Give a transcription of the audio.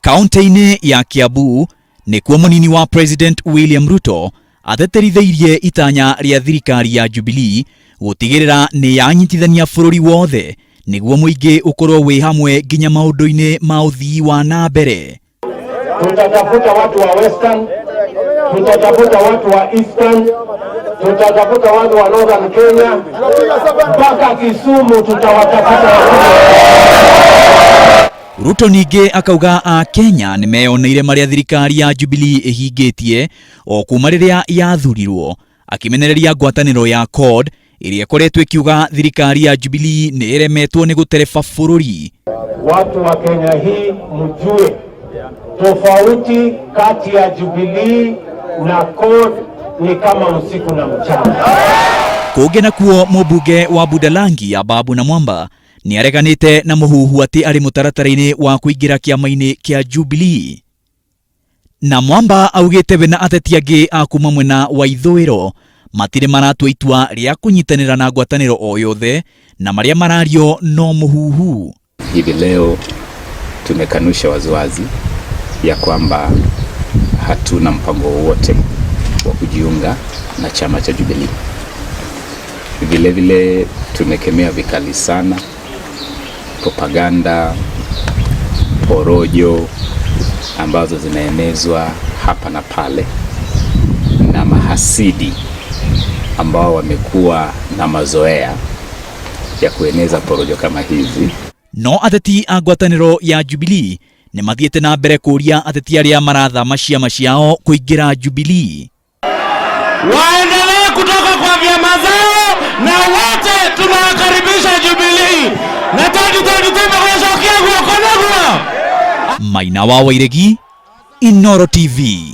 Kaunti-inĩ ya Kiambu nĩkuo mũnini wa President William Ruto ateterithĩirie itanya rĩa thirikari ya Jubilee gũtigĩrĩra nĩ yanyitithania bũrũri wothe nĩguo mũingĩ ũkorwo wĩ hamwe nginya maũndũ-inĩ ma ũthii wa na mbere. Tutatafuta watu wa Western, tutatafuta watu wa Eastern, tutatafuta watu wa Northern Kenya, mpaka Kisumu tutawatafuta. Ruto ningĩ akauga a Kenya nĩ meyoneire marĩa thirikari ya Jubilee ĩhingĩtie o kuma rĩrĩa yathurirwo, akimenereria ngwatanĩro ya CORD ĩrĩa ĩkoretwo ĩkiuga thirikari ya Jubilee nĩ ĩremetwo nĩ gũtereba bũrũri. Watu wa Kenya hii mjue tofauti kati ya Jubilee na CORD ni kama usiku na mchana. Kũngĩ nakuo mũmbunge wa Budalangi Ababu Namwamba nĩ areganĩte na mũhuhu atĩ arĩ mũtaratara-inĩ wa kũingĩra kĩama-inĩ kĩa Jubilee. Namwamba augĩte we na ateti angĩ a kuma mwena wa ithũĩro matirĩ maratua itua rĩa kũnyitanĩra na ngwatanĩro o yothe na marĩa marario no mũhuhu. Hivi leo tumekanusha waziwazi ya kwamba hatuna mpango wowote wa kujiunga na chama cha Jubilee. Vile vile tumekemea vikali sana propaganda, porojo ambazo zinaenezwa hapa na pale na mahasidi ambao wamekuwa na mazoea ya kueneza porojo kama hizi. No ateti a ngwatanĩro ya Jubilee nĩ mathiĩte na mbere kũria ateti arĩa marathama ciama ciao kũingĩra Jubilee. Waendelee kutoka kwa vyama zao na wote tunawakaribisha Jubilee. Na 2023 mwazokia guokonagwa. Maina wa Wairegi, Inooro TV.